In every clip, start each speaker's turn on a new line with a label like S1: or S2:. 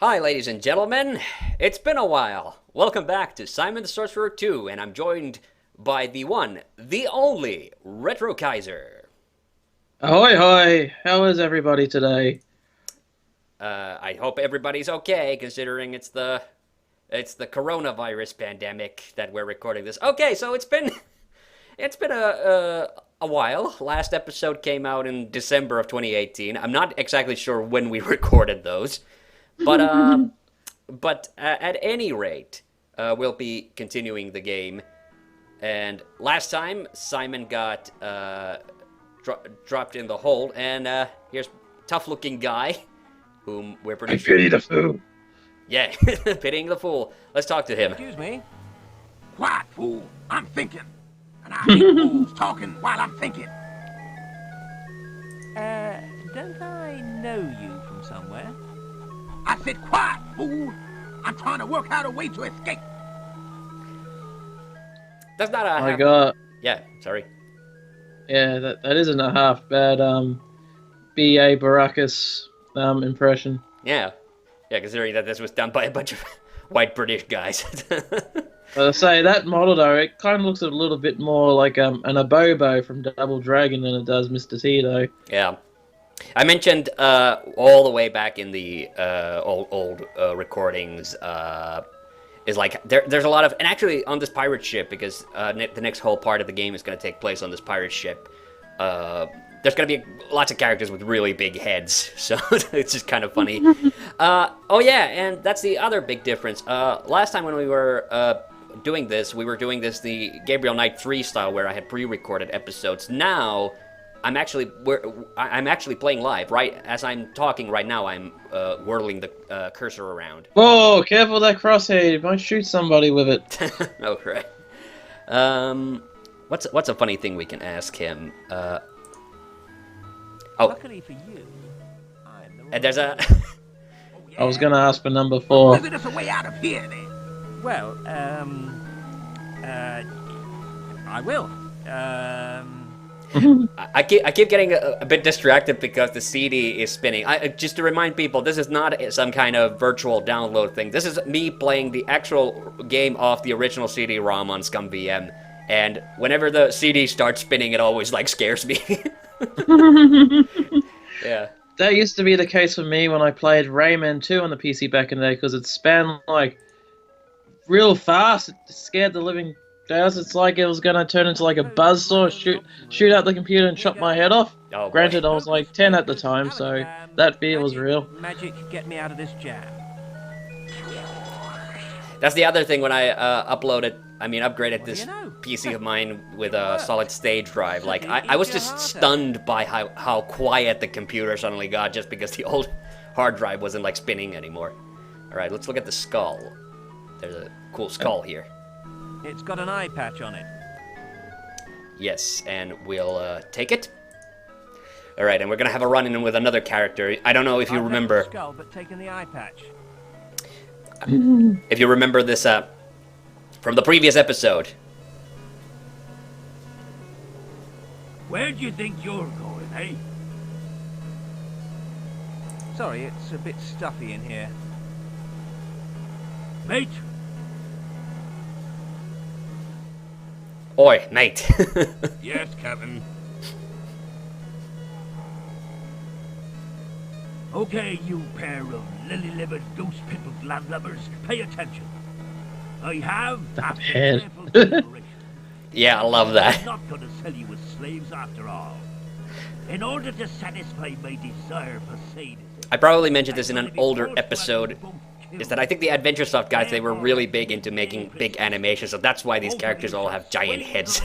S1: Hi, ladies and gentlemen. It's been a while. Welcome back to Simon the Sorcerer 2, and I'm joined by the one, the only, Retro Kaiser.
S2: Ahoy, hoy! How is everybody today?
S1: I hope everybody's okay, considering it's the coronavirus pandemic that we're recording this. Okay, so it's been a while. Last episode came out in December of 2018. I'm not exactly sure when we recorded those, but at any rate, we'll be continuing the game. And last time, Simon got dropped in the hole, and here's tough-looking guy, whom we're pretty
S2: I
S1: sure.
S2: pity the fool.
S1: Yeah, pitying the fool. Let's talk to him.
S3: Excuse me?
S4: Quiet, fool. I'm thinking. And I hate fools talking while I'm thinking.
S3: Don't I know you from somewhere?
S4: I said, quiet, fool. I'm trying to work out a way to escape.
S1: That's not a.
S2: My God,
S1: Yeah, sorry.
S2: yeah, that isn't a half bad B.A. Baracus impression.
S1: Yeah, considering that this was done by a bunch of white British guys.
S2: But I say that model though, it kind of looks a little bit more like an Abobo from Double Dragon than it does Mr. T though.
S1: Yeah. I mentioned all the way back in the old recordings is like there's a lot of, and actually on this pirate ship, because the next whole part of the game is going to take place on this pirate ship. There's going to be lots of characters with really big heads, so it's just kind of funny. Oh yeah, and that's the other big difference. Last time when we were doing this, we were doing this the Gabriel Knight 3 style, where I had pre-recorded episodes. Now I'm actually playing live. Right as I'm talking right now, I'm whirling the cursor around.
S2: Whoa, careful that crosshair! You might shoot somebody with it.
S1: Oh, right. What's a funny thing we can ask him?
S3: Luckily for you, I'm the
S1: And there's a.
S2: I was gonna ask for number 4.
S4: Visit us a way out of here, then.
S3: Well, I will.
S1: I keep getting a bit distracted because the CD is spinning. Just to remind people, this is not some kind of virtual download thing. This is me playing the actual game off the original CD-ROM on ScumVM, and whenever the CD starts spinning, it always like scares me. Yeah.
S2: That used to be the case for me when I played Rayman 2 on the PC back in the day, because it span like real fast. It scared the living out. It's like it was gonna turn into like a buzzsaw, shoot out the computer and chop my head off.
S1: Oh, boy.
S2: Granted, I was like 10 at the time, so that fear was real.
S3: Magic, get me out of this jam.
S1: That's the other thing when I upgraded this
S3: do you know?
S1: PC of mine with a solid state drive. Like, I was just stunned by how quiet the computer suddenly got just because the old hard drive wasn't, like, spinning anymore. Alright, let's look at the skull. There's a cool skull here.
S3: It's got an eye patch on it.
S1: Yes, and we'll take it. Alright, and we're gonna have a run-in with another character. I don't know if you
S3: I've left
S1: remember.
S3: the skull, but taken the eye patch.
S1: If you remember this from the previous episode.
S4: Where do you think you're going, eh?
S3: Sorry, it's a bit stuffy in here.
S4: Mate?
S1: Oi, mate.
S4: Yes, Captain. Okay, you pair of lily-livered, goose-pimpled landlubbers, pay attention. I have, after
S2: head.
S4: careful deliberation,
S1: Yeah, I love that.
S4: I'm not going to sell you as slaves after all. In order to satisfy my desire for sadism,
S1: I probably mentioned this in an older episode, is that I think the AdventureSoft guys, they were really big into making big animations, so that's why these characters all have giant heads.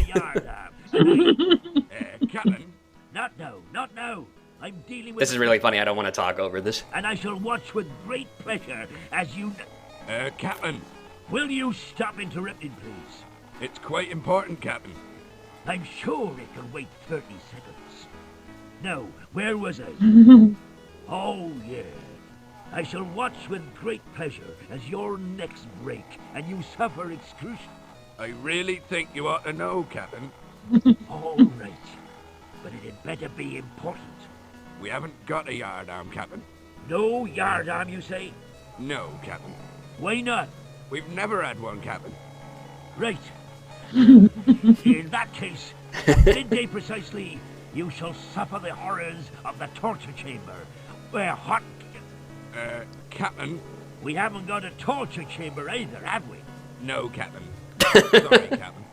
S4: Captain, not now, not now. I'm dealing with.
S1: This is really funny, I don't want to talk over this.
S4: And I shall watch with great pleasure as you. Captain. Will you stop interrupting, please?
S5: It's quite important, Captain.
S4: I'm sure it can wait 30 seconds. No, where was I? Oh, yeah. I shall watch with great pleasure as your necks break and you suffer excruciation.
S5: I really think you ought to know, Captain.
S4: All right. But it had better be important.
S5: We haven't got a yardarm, Captain.
S4: No yardarm, you say?
S5: No, Captain.
S4: Why not?
S5: We've never had one, Captain.
S4: Right. In that case, at midday precisely, you shall suffer the horrors of the torture chamber, where hot...
S5: Captain?
S4: We haven't got a torture chamber either, have we?
S5: No, Captain. Sorry, Captain.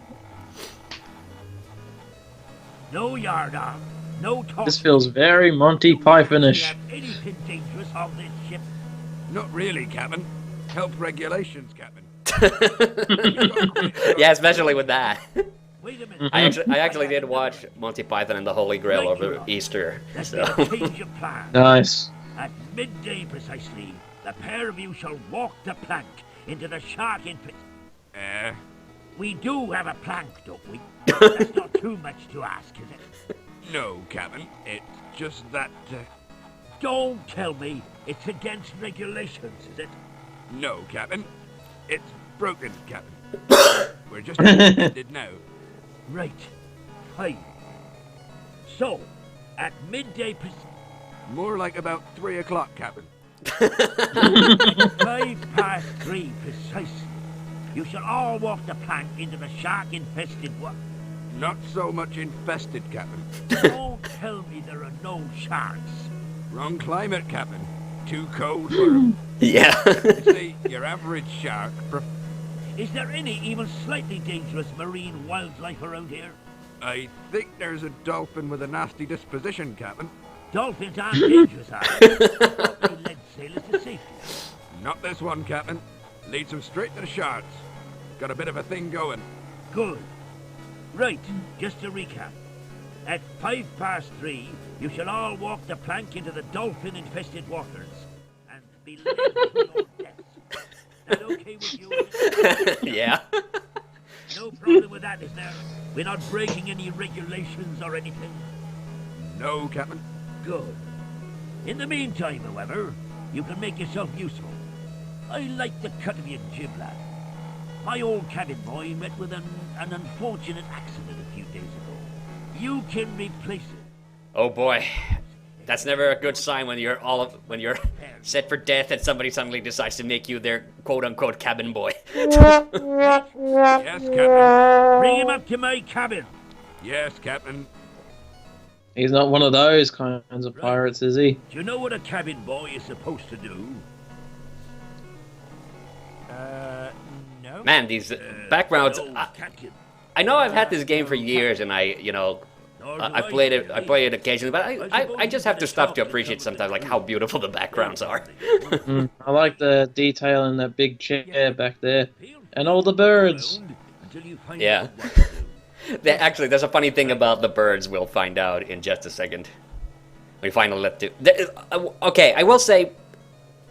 S4: No yard arm, no torture.
S2: This feels very Monty Pythonish.
S4: Have anything dangerous on this ship?
S5: Not really, Captain. Health regulations, Captain.
S1: Yeah, especially with that.
S4: Wait a minute.
S1: I actually did watch Monty Python and the Holy Grail over Easter.
S4: Let's
S1: So.
S4: make a change of plan.
S2: Nice.
S4: At midday precisely, the pair of you shall walk the plank into the shark pit. We do have a plank, don't we? That's not too much to ask, is it?
S5: No, Captain. It's just that,
S4: Don't tell me it's against regulations, is it?
S5: No, Captain. It's broken, Captain. We're just ended now.
S4: Right. Fine. So, at midday
S5: More like about 3 o'clock, Captain.
S4: 3:05 precisely, you shall all walk the plank into the shark-infested water.
S5: Not so much infested, Captain.
S4: Don't tell me there are no sharks.
S5: Wrong climate, Captain. Too cold for 'em.
S1: Yeah.
S5: You see, your average shark...
S4: Is there any even slightly dangerous marine wildlife around here?
S5: I think there's a dolphin with a nasty disposition, Captain.
S4: Dolphins aren't dangerous, are they? They led sailors to safety.
S5: Not this one, Captain. Leads them straight to the sharks. Got a bit of a thing going.
S4: Good. Right, just to recap. At 3:05, you shall all walk the plank into the dolphin-infested waters and be led to your deaths. That okay with you?
S1: Yeah.
S4: No problem with that, is there? We're not breaking any regulations or anything?
S5: No, Captain.
S4: Good. In the meantime, however, you can make yourself useful. I like the cut of your jib, lad. My old cabin boy met with an unfortunate accident a few days ago. You can replace it.
S1: Oh boy. That's never a good sign when you're set for death and somebody suddenly decides to make you their quote-unquote cabin boy.
S5: Yes, Captain.
S4: Bring him up to my cabin.
S5: Yes, Captain.
S2: He's not one of those kinds of pirates, is he?
S4: Do you know what a cabin boy is supposed to do?
S3: No.
S1: Man, these backgrounds.
S4: No, Captain.
S1: I know I've had this game for years, and I played it. I play it occasionally, but I just have to stop to appreciate sometimes like how beautiful the backgrounds are.
S2: I like the detail in that big chair back there. And all the birds.
S1: Yeah. There's a funny thing about the birds. We'll find out in just a second. We finally let to. Okay, I will say.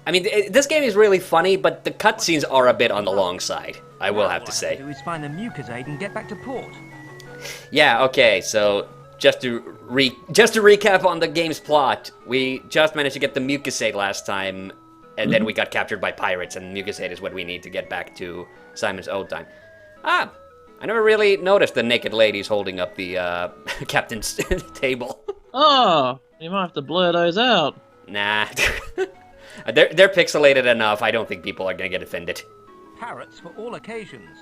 S1: I mean, this game is really funny, but the cutscenes are a bit on the long side. I will have to say.
S3: Do is find the mucosade and get back to port.
S1: Yeah. Okay. So just to recap on the game's plot, we just managed to get the mucosade last time, and then we got captured by pirates, and mucosade is what we need to get back to Simon's old time. I never really noticed the naked ladies holding up the captain's table.
S2: Oh, you might have to blur those out.
S1: Nah. They're pixelated enough. I don't think people are gonna get offended.
S3: Parrots for all occasions.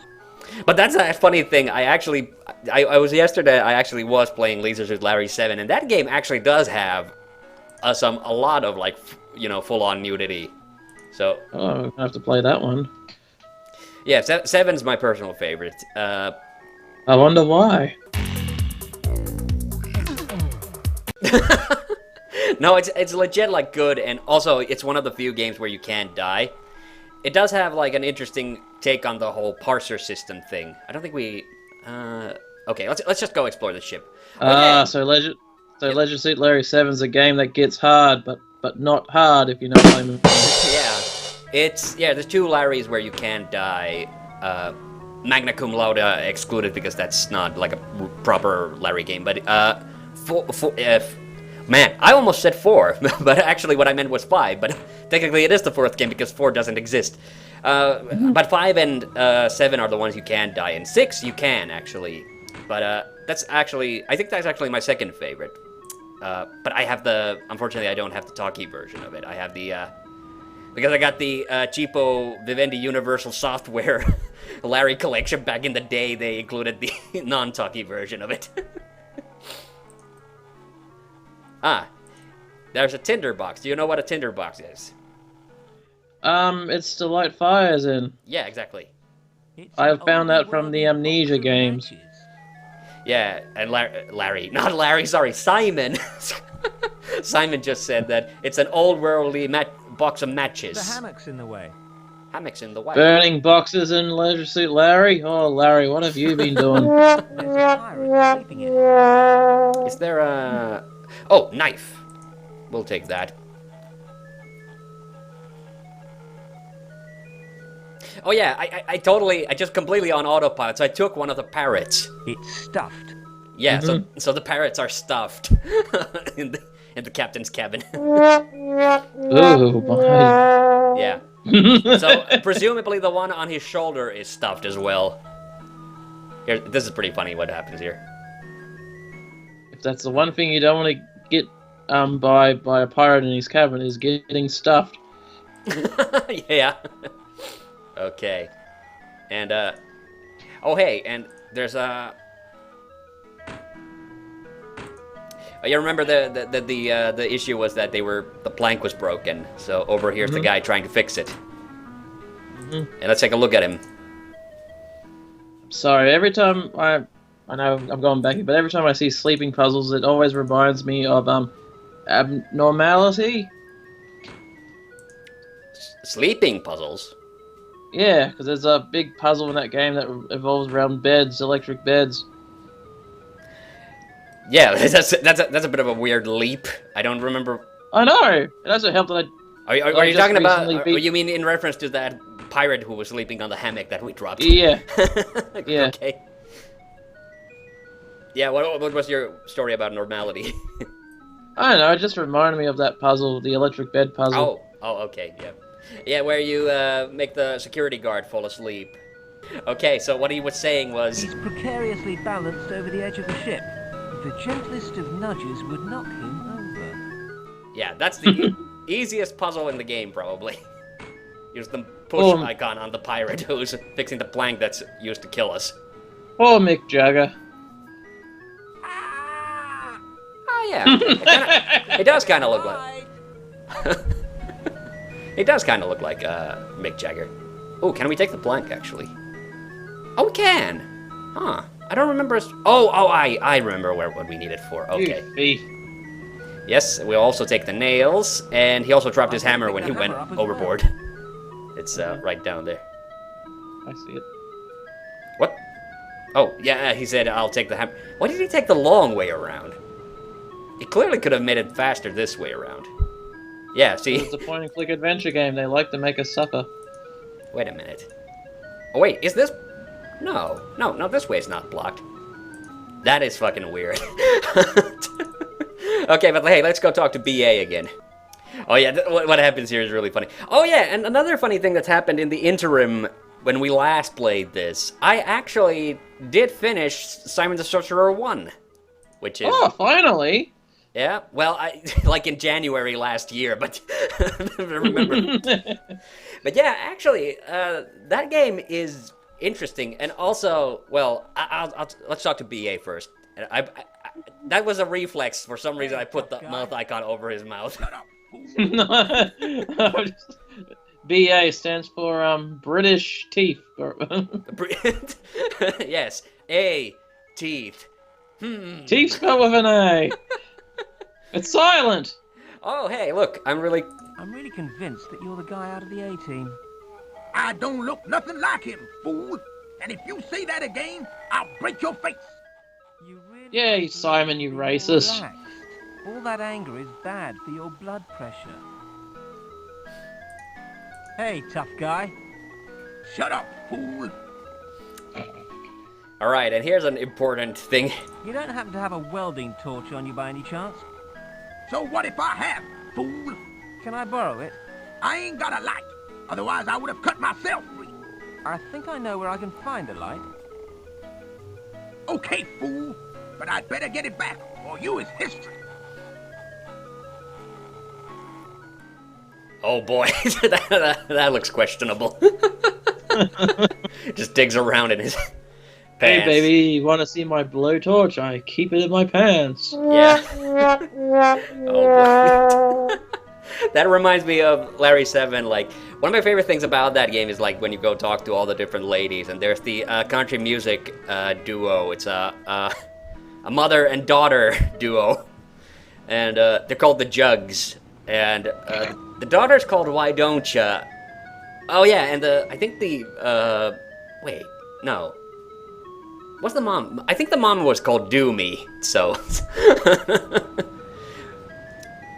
S1: But that's a funny thing. I was yesterday. I actually was playing Lasers with Larry 7, and that game actually does have a lot of like full-on nudity. So.
S2: Oh, I'm gonna have to play that one.
S1: Yeah, 7's my personal favorite.
S2: I wonder why.
S1: No, it's legit like good, and also it's one of the few games where you can't die. It does have like an interesting take on the whole parser system thing. I don't think we. Okay, let's just go explore the ship.
S2: So Leisure Suit Larry 7's a game that gets hard, but not hard if you know what I mean.
S1: Yeah, there's 2 Larrys where you can die. Magna Cum Laude excluded because that's not like a proper Larry game. But man, I almost said 4, but actually what I meant was 5. But technically it is the 4th game because 4 doesn't exist. But 5 and 7 are the ones you can die in. 6 you can actually, but I think that's actually my second favorite. But unfortunately I don't have the talkie version of it. I have the Because I got the cheapo Vivendi Universal Software Larry collection back in the day. They included the non-talkie version of it. There's a tinderbox. Do you know what a tinderbox is?
S2: It's to light fires in.
S1: Yeah, exactly.
S3: It's
S2: I
S3: an
S2: found that from the
S3: overworldly
S2: Amnesia
S3: box of
S2: games.
S3: matches.
S1: Yeah, and Larry, not Larry, sorry, Simon. Simon just said that it's an old worldly box of matches.
S3: The hammock's in the way.
S1: Hammocks in the way.
S2: Burning boxes in Leisure Suit Larry? Oh, Larry, what have you been doing?
S3: There's a pirate sleeping in it.
S1: Is there a... Oh, knife. We'll take that. Oh yeah, I just completely on autopilot, so I took one of the parrots.
S3: It's stuffed.
S1: Yeah, so the parrots are stuffed in the captain's cabin.
S2: Ooh, my.
S1: Yeah. So presumably the one on his shoulder is stuffed as well. Here, this is pretty funny what happens here.
S2: If that's the one thing you don't want to get by a pirate in his cabin is getting stuffed.
S1: Yeah. Okay. And oh hey, and there's a you remember the issue was that the plank was broken. So over here's the guy trying to fix it. And let's take a look at him.
S2: Sorry, every time I know I'm going back, but every time I see sleeping puzzles, it always reminds me of abnormality.
S1: Sleeping puzzles.
S2: Yeah, because there's a big puzzle in that game that revolves around beds, electric beds.
S1: Yeah, that's a bit of a weird leap. I don't remember.
S2: I know. It doesn't help that
S1: Are you
S2: just
S1: talking about?
S2: recently
S1: Or
S2: beat-
S1: you mean in reference to that pirate who was sleeping on the hammock that we dropped?
S2: Yeah. Yeah.
S1: Okay. Yeah. What was your story about normality?
S2: I don't know. It just reminded me of that puzzle, the electric bed puzzle.
S1: Oh. Okay. Yeah. Yeah, where you make the security guard fall asleep. Okay. So what he was saying was.
S3: He's precariously balanced over the edge of the ship. The gentlest of nudges would knock him over.
S1: Yeah, that's the easiest puzzle in the game, probably. Use the push icon on the pirate who's fixing the plank that's used to kill us.
S2: Poor Mick Jagger.
S1: Oh yeah, it does kind of look like. It does kind of look like Mick Jagger. Oh, can we take the plank actually? Oh, we can. Huh? I don't remember. I remember what we need it for. Okay.
S2: You thief.
S1: Yes, we'll also take the nails, and he also dropped his hammer when he went overboard. It's right down there.
S2: I see it.
S1: What? Oh, yeah, he said, I'll take the hammer. Why did he take the long way around? He clearly could have made it faster this way around. Yeah, see?
S2: It's a point-and-click adventure game. They like to make us suffer.
S1: Wait a minute. Oh, wait, is this... No, this way is not blocked. That is fucking weird. Okay, but hey, let's go talk to BA again. Oh yeah, what happens here is really funny. Oh yeah, and another funny thing that's happened in the interim when we last played this, I actually did finish Simon the Sorcerer 1. Which is...
S2: Oh, finally!
S1: Yeah, well, like in January last year, but remember. But yeah, actually, that game is interesting, and also, well, let's talk to BA first. That was a reflex. For some reason, I put the mouth icon over his mouth.
S2: BA stands for British teeth.
S1: Yes, A, teeth.
S2: Teeth spelled with an A. It's silent.
S1: Oh, hey, look, I'm really
S3: convinced that you're the guy out of the A-team.
S4: I don't look nothing like him, fool. And if you say that again, I'll break your face.
S3: You really
S2: Yay,
S3: need to
S2: Simon, you
S3: be
S2: racist.
S3: relaxed. All that anger is bad for your blood pressure. Hey, tough guy.
S4: Shut up, fool.
S1: all right. And here's an important thing.
S3: You don't happen to have a welding torch on you by any chance?
S4: So what if I have, fool?
S3: Can I borrow it?
S4: I ain't got a light. Otherwise, I would have cut myself free.
S3: I think I know where I can find a light.
S4: Okay, fool. But I'd better get it back, or you is history.
S1: Oh boy, that looks questionable. Just digs around in his
S2: Hey
S1: pants.
S2: baby, you want to see my blowtorch? I keep it in my pants.
S1: Yeah. Oh boy. That reminds me of Larry 7. Like, one of my favorite things about that game is like when you go talk to all the different ladies, and there's the country music duo. It's a mother and daughter duo, and they're called the Jugs. And the daughter's called Why Don't Ya? Oh yeah, and I think the wait, no. What's the mom? I think the mom was called Do Me. So.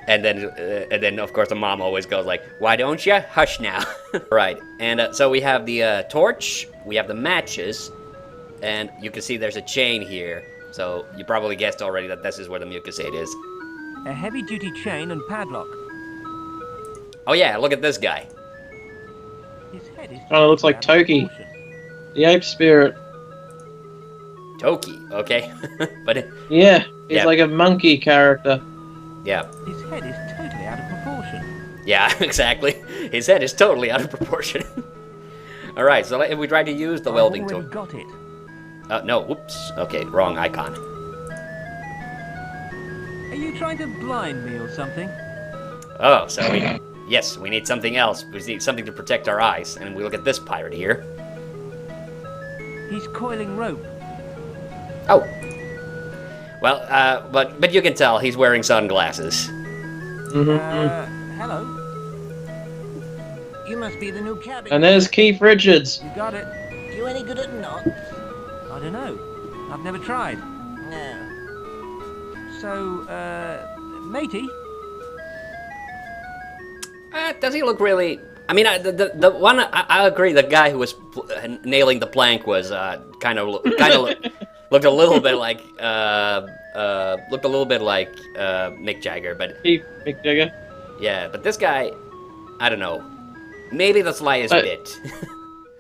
S1: And then of course the mom always goes like, "Why don't ya? Hush now." Right. And so we have the torch, we have the matches, and you can see there's a chain here. So you probably guessed already that this is where the mucusade is.
S3: A heavy-duty chain and padlock.
S1: Oh yeah, look at this guy.
S3: His head is
S2: Oh, it looks like
S3: out of
S2: Toki.
S3: proportion.
S2: The ape spirit.
S1: Toki, okay. But
S2: Yeah, he's
S1: Yeah.
S2: like a monkey character.
S1: yeah.
S3: His head is totally out of proportion.
S1: Yeah, exactly. His head is totally out of proportion. All right, so if we try to use the welding
S3: I've
S1: tool.
S3: already got it.
S1: No, whoops. Okay, wrong icon.
S3: Are you trying to blind me or something?
S1: Oh, so yes, we need something else. We need something to protect our eyes, and we look at this pirate here.
S3: He's coiling rope.
S1: Oh. Well, but you can tell he's wearing sunglasses.
S3: Hello? You must be the new cabin.
S2: And there's Keith Richards.
S3: You got it.
S6: You any good at knots?
S3: I don't know. I've never tried.
S6: No.
S3: So, matey?
S1: Does he look really? I mean, the one I agree. The guy who was nailing the plank was kind of looked a little bit like Mick Jagger, but
S2: Keith Mick Jagger.
S1: yeah, but this guy, I don't know. Maybe the slightest bit.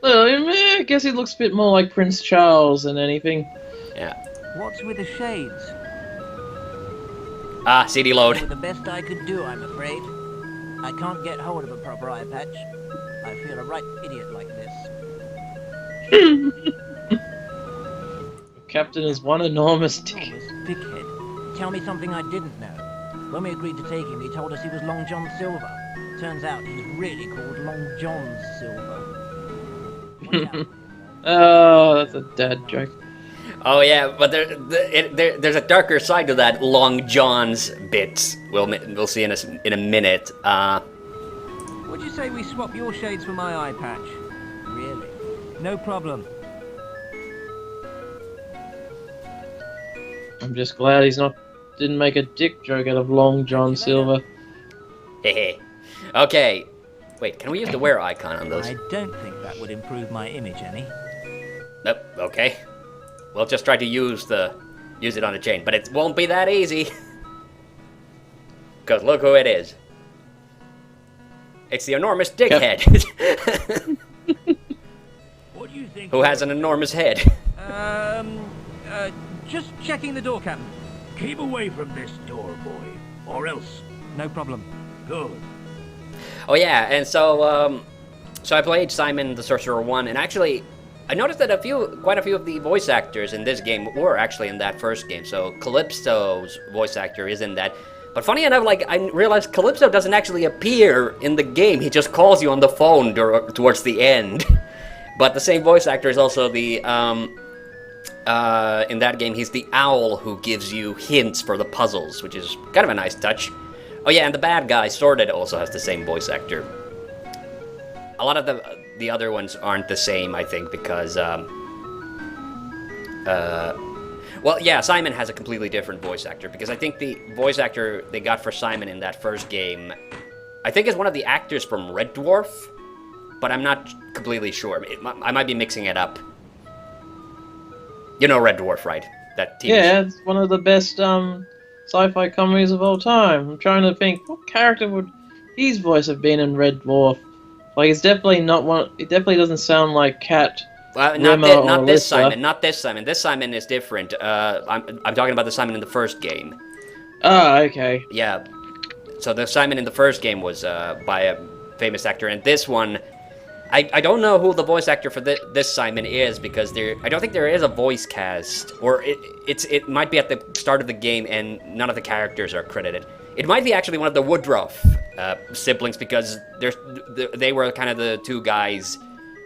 S2: Well, I guess he looks a bit more like Prince Charles than anything.
S1: Yeah.
S3: What's with the shades?
S1: CD load.
S6: With the best I could do, I'm afraid. I can't get hold of a proper eye patch. I feel a right idiot like this.
S2: Captain is one enormous dick.
S3: Enormous dickhead.
S6: Tell me something I didn't know. When we agreed to take him, he told us he was Long John Silver. Turns out he's really called Long John Silver. Watch out.
S2: Oh, that's a dad joke.
S1: Oh yeah, but there's a darker side to that Long John's bit. We'll see in a minute.
S3: Would you say we swap your shades for my eye patch?
S6: Really?
S3: No problem.
S2: I'm just glad didn't make a dick joke out of Long John Silver.
S1: Hehe. Okay. Wait, can we use the wear icon on those?
S3: I don't think that would improve my image any.
S1: Nope. Okay. We'll just try to use it on a chain, but it won't be that easy. Because look who it is. It's the enormous dickhead.
S4: What do you think?
S1: Who has an enormous head.
S3: Just checking the door, Captain.
S4: Keep away from this door, boy, or else.
S3: No problem.
S4: Good.
S1: Oh yeah, and so I played Simon the Sorcerer 1, and actually, I noticed that quite a few of the voice actors in this game were actually in that first game. So Calypso's voice actor is in that. But funny enough, like, I realized Calypso doesn't actually appear in the game. He just calls you on the phone towards the end. But the same voice actor is also the in that game, he's the owl who gives you hints for the puzzles, which is kind of a nice touch. Oh yeah, and the bad guy, Sorted, also has the same voice actor. A lot of the other ones aren't the same, I think, because, well, yeah, Simon has a completely different voice actor, because I think the voice actor they got for Simon in that first game, I think is one of the actors from Red Dwarf, but I'm not completely sure. I might be mixing it up. You know Red Dwarf, right? That TV
S2: Yeah, it's one of the best sci-fi comedies of all time. I'm trying to think, what character would his voice have been in Red Dwarf? Like, it's definitely not one. It definitely doesn't sound like Cat.
S1: Not this Simon. Not this Simon. This Simon is different. I'm talking about the Simon in the first game.
S2: Ah, okay.
S1: Yeah. So the Simon in the first game was by famous actor. And this one, I don't know who the voice actor for this Simon is, because I don't think there is a voice cast, or it might be at the start of the game and none of the characters are credited. It might be actually one of the Woodruff siblings, because they were kind of the two guys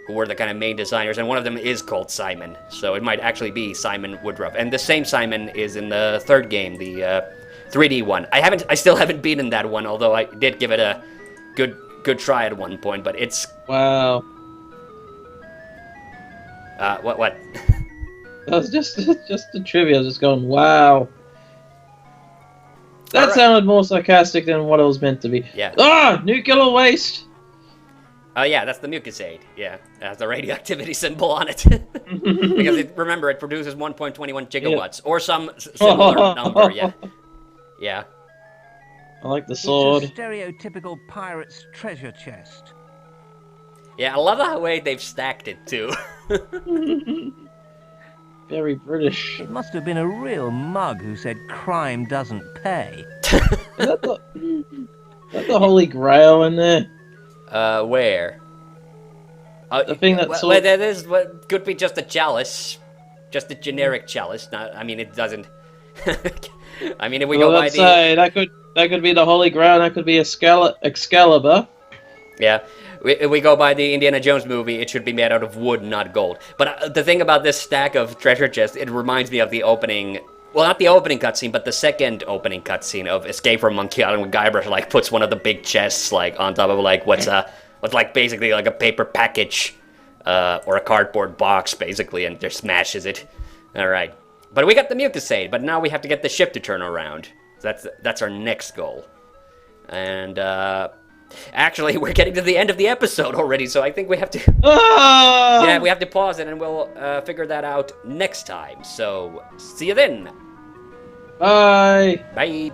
S1: who were the kind of main designers, and one of them is called Simon, so it might actually be Simon Woodruff. And the same Simon is in the third game, the 3D one. I still haven't beaten that one, although I did give it a good try at one point, but it's...
S2: Wow.
S1: What?
S2: That was just the trivia. I was just going, wow. That
S1: Alright.
S2: sounded more sarcastic than what it was meant to be.
S1: Yeah.
S2: Ah! Nuclear waste!
S1: Oh yeah, that's the mucusade. Yeah, it has the radioactivity symbol on it. Because remember, it produces 1.21 gigawatts, or some similar number, yeah. Yeah.
S2: I like the sword.
S3: It's a stereotypical pirate's treasure chest.
S1: Yeah, I love the way they've stacked it, too.
S2: Very British.
S3: It must have been a real mug who said crime doesn't pay.
S2: Is that the Holy Grail in there?
S1: Where?
S2: The thing that
S1: well, that is what could be just a chalice. Just a generic chalice. Not, I mean, it doesn't... I mean, if we go by
S2: let's say, that could be the Holy Grail, that could be Excalibur.
S1: Yeah, if we go by the Indiana Jones movie, it should be made out of wood, not gold. But the thing about this stack of treasure chests, it reminds me of the opening... Well, not the opening cutscene, but the second opening cutscene of Escape from Monkey Island, when Guybrush, like, puts one of the big chests, like, on top of, like, what's like, basically, like, a paper package, or a cardboard box, basically, and just smashes it. Alright. But we got the mucusade, but now we have to get the ship to turn around. That's our next goal. And, actually, we're getting to the end of the episode already, so I think we have to...
S2: Ah!
S1: Yeah, we have to pause it, and we'll figure that out next time. So, see you then.
S2: Bye!
S1: Bye.